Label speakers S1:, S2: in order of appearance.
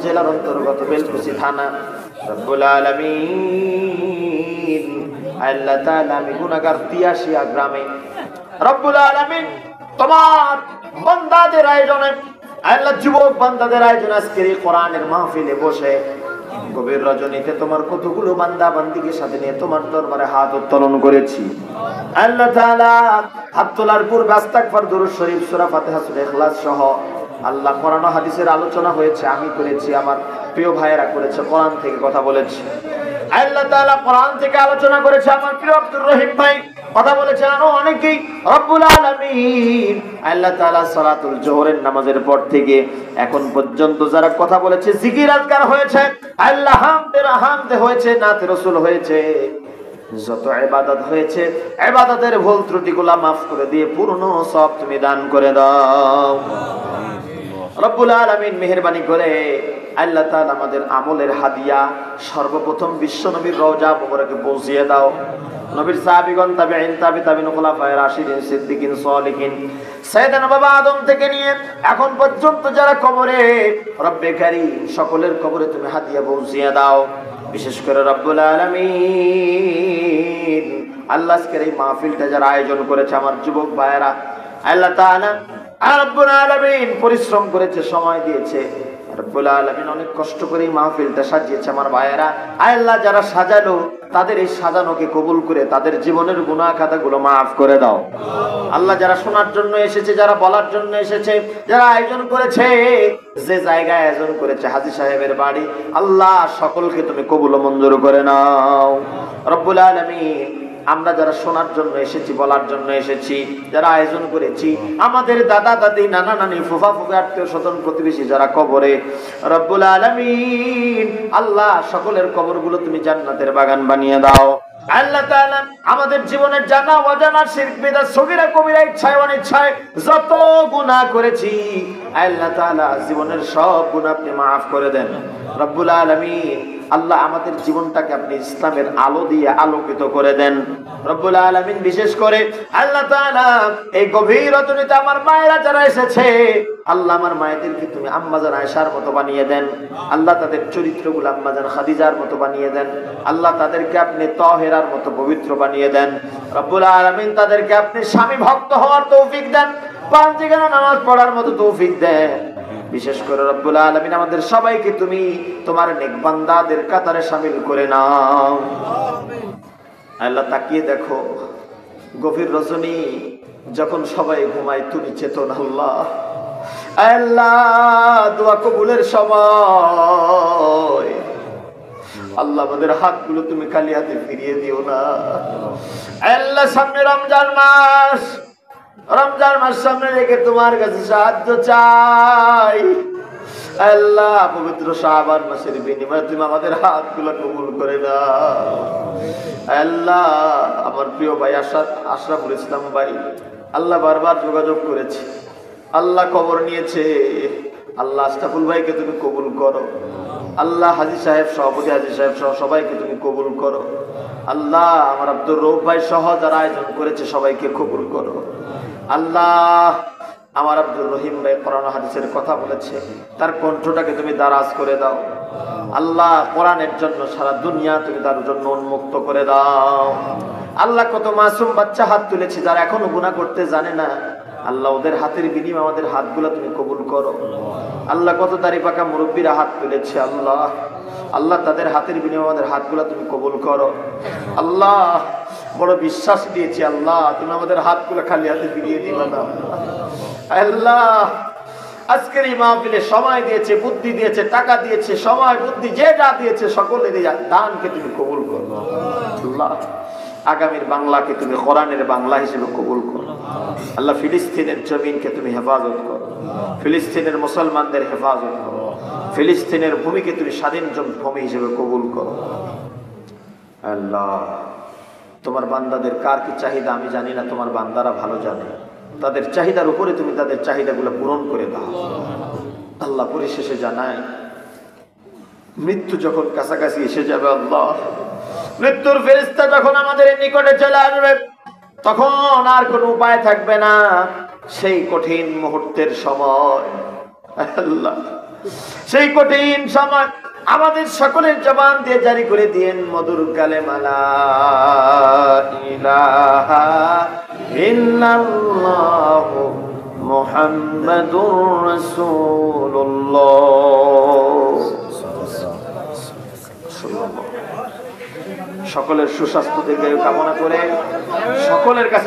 S1: জেলার অন্তর্গত বেলকুচি থানা। রব্বুল আলামিন আল্লাহ তাআলা আমি গুনাহগার তিয়াশিয়া গ্রামে রব্বুল আলামিন তোমার বান্দাদের আয়োজনে আল্লাহ যুবক বান্দাদের আয়োজনে আজকের এই কোরআনের মাহফিলে বসে গভীর রজনীতে তোমার কতগুলো বান্দা বান্দিকে সাথে নিয়ে তোমার দরবারে হাত উত্তোলন করেছি। আল্লাহ তাআলা হাত তোলার পূর্বে আস্তাগফার, দুরূদ শরীফ, সূরা ফাতিহা, সূরা ইখলাস সহ আল্লাহ কোরআন ও হাদিসের আলোচনা হয়েছে, আমি করেছি, আমার প্রিয় ভাইয়েরা করেছে, কোরআন থেকে কথা বলেছে। আল্লাহ তাআলা কোরআন থেকে আলোচনা করেছে, আমার প্রিয় আব্দুর রহিম ভাই কথা বলেছে, আরো অনেকেই। রব্বুল আলামিন আল্লাহ তাআলা সালাতুল জোহরের নামাজের পর থেকে এখন পর্যন্ত যারা কথা বলেছে, জিকির আজকার হয়েছে, আল্লাহ হামদে হয়েছে, নাতে রাসূল হয়েছে, যত ইবাদত হয়েছে ইবাদতের ভুল ত্রুটিগুলো মাফ করে দিয়ে পূর্ণ সব তুমি দান করে দাও। রব্বুল আলামিন মেহেরবানি করে আল্লাহ তাআলা আমাদের আমলের হাদিয়া সর্বপ্রথম বিশ্ব নবীর রওজা মুবারকে পৌঁছিয়ে দাও। নবীর সাহাবীগণ, তাবিঈন, তাবিঈন, খুলাফায়ে রাশিদিন, সিদ্দিকিন, সালিহিন, সাইয়েদনা বাবা আদম থেকে নিয়ে এখন পর্যন্ত যারা কবরে, রব্বে কারীম সকলের কবরে তুমি হাদিয়া পৌঁছিয়ে দাও। বিশেষ করে রব্বুল আলামিন আল্লাহ আজকের এই মাহফিলটা যারা আয়োজন করেছে আমার যুবক ভাইয়েরা, আল্লাহ তাআলা রব্বুল আলামিন পরিশ্রম করেছে, সময় দিয়েছে, রব্বুল আলামিন অনেক কষ্ট করে এই মাহফিলটা সাজিয়েছে আমার ভাইয়েরা। আল্লাহ যারা সাজালো তাদের এই সাজানোকে কবুল করে তাদের জীবনের গুনাহ খাতাগুলো মাফ করে দাও। আল্লাহ যারা শোনার জন্য এসেছে, যারা বলার জন্য এসেছে, যারা আয়োজন করেছে, যে জায়গায় আয়োজন করেছে হাজী সাহেবের বাড়ি, আল্লাহ সকলকে তুমি কবুল ও মঞ্জুর করে নাও। রব্বুল আলামিন আমরা যারা শোনার জন্য এসেছি, বলার জন্য এসেছি, যারা আয়োজন করেছি, আমাদের দাদা দাদি, নানা নানি, ফুফা ফুফি, আত্মীয় স্বজন, প্রতিবেশী যারা কবরে, রব্বুল আলামিন আল্লাহ সকলের কবরগুলো তুমি জান্নাতের বাগান বানিয়ে দাও। আল্লাহ তাআলা আমাদের জীবনের জানা অজানা, শিরক, বিদআত, সগীরা কবিরা, ইচ্ছায় অনিচ্ছায় যত গুনাহ করেছি, আল্লাহ তাআলা জীবনের সব গুনাহ আপনি মাফ করে দেন। রব্বুল আলামিন আল্লাহ আমাদের জীবনটাকে আপনি ইসলামের আলো দিয়ে আলোকিত করে দেন। রব্বুল আলামিন বিশেষ করে আল্লাহ তাআলা এই গভীর রজনীতে আমার মায়েরা যারা এসেছে, আল্লাহ আমার মায়েদেরকে তুমি আম্মাজান আয়েশার মতো বানিয়ে দেন। আল্লাহ তাদের চরিত্রগুলো আম্মাজান খাদিজার মতো বানিয়ে দেন। আল্লাহ তাদেরকে আপনি তাহেরার মতো পবিত্র বানিয়ে দেন। রব্বুল আলামিন তাদেরকে আপনি স্বামী ভক্ত হওয়ার তৌফিক দেন, পাঁচ ওয়াক্ত নামাজ পড়ার মতো তৌফিক দেন। বিশেষ করে রব্বুল আলামিন আমাদের সবাইকে তুমি তোমার নেক বান্দাদের কাতারে শামিল করে নাও। আল্লাহ তাকিয়ে দেখো, গভীর রজনী যখন সবাই ঘুমায় তুমি চেতন। আল্লাহ আল্লাহ দোয়া কবুলের সময় আল্লাহ আমাদের হাতগুলো তুমি খালি হাতে ফিরিয়ে দিও না। আল্লাহ সামনে রমজান মাস, রমজান মাস সামনে রেখে তোমার কাছে সাহায্য চাই। আল্লাহ পবিত্র শাবান মাসের বিনিময়ে তুমি আমাদের হাতগুলো কবুল করে দাও। আল্লাহ আমার প্রিয় ভাই আশরাফুল ইসলাম ভাই, আল্লাহ বারবার যোগাযোগ করেছে, আল্লাহ কবর নিয়েছে। আল্লাহ আশরাফুল ভাইকে তুমি কবুল করো। আল্লাহ হাজী সাহেব, সভাপতি হাজী সাহেব সহ সবাইকে তুমি কবুল করো। আল্লাহ আমার আব্দুর রৌফ ভাই সহ যারা আয়োজন করেছে সবাইকে কবুল করো। আল্লাহ আমার আব্দুর রহিম ভাই কোরআন হাদিসের কথা বলেছে, তার কণ্ঠটাকে তুমি দারাজ করে দাও। আল্লাহ কোরআনের জন্য সারা দুনিয়া তুমি তার জন্য উন্মুক্ত করে দাও। আল্লাহ কত মাসুম বাচ্চা হাত তুলেছে যারা এখনো গুনাহ করতে জানে না, আল্লাহ ওদের হাতের বিনিময়ে আমাদের হাতগুলো তুমি কবুল করো। আল্লাহ কত দাড়ি পাকা মুরব্বীরা হাত তুলেছে, আল্লাহ আল্লাহ তাদের হাতের বিনিময়ে আমাদের হাতগুলো তুমি কবুল করো। আল্লাহ বড় বিশ্বাস দিয়েছি, আল্লাহ তুমি আমাদের হাতগুলো খালি হাতে ফিরিয়ে দিবা না। আল্লাহ আজকের এই মাহফিলে সময় দিয়েছে, বুদ্ধি দিয়েছে, টাকা দিয়েছে, সময় বুদ্ধি যে যা দিয়েছে সকলের দানকে তুমি কবুল করো। আল্লাহ আগামীর বাংলাকে তুমি কোরআনের বাংলা হিসেবে কবুল করো। আল্লাহ ফিলিস্তিনের জমিনকে তুমি হেফাজত করো, ফিলিস্তিনের মুসলমানদের হেফাজত করো, ফিলিস্তিনের ভূমিকে তুমি স্বাধীন ভূমি হিসেবে কবুল করো। আল্লাহ তোমার বান্দাদের কার কি চাহিদা আমি জানি না, তোমার বান্দারা ভালো জানে। তাদের চাহিদার উপরে তুমি তাদের চাহিদাগুলো পূরণ করে দাও। আল্লাহ পরিশেষে জানায়, মৃত্যু যখন কাছাকাছি এসে যাবে, আল্লাহ মৃত্যুর ফেরেশতা যখন আমাদের নিকটে চলে আসবে, তখন আর কোনো উপায় থাকবে না। সেই কঠিন মুহূর্তের সময় আল্লাহ সেই কঠিন সময় আমাদের সকলের জবান দিয়ে জারি করে দিয়েন মধুর কালেমা লা ইলাহা ইল্লাল্লাহু মুহাম্মাদুর রাসূলুল্লাহ। সকলের সুস্বাস্থ্য দীর্ঘায়ু কামনা করে সকলের কাছে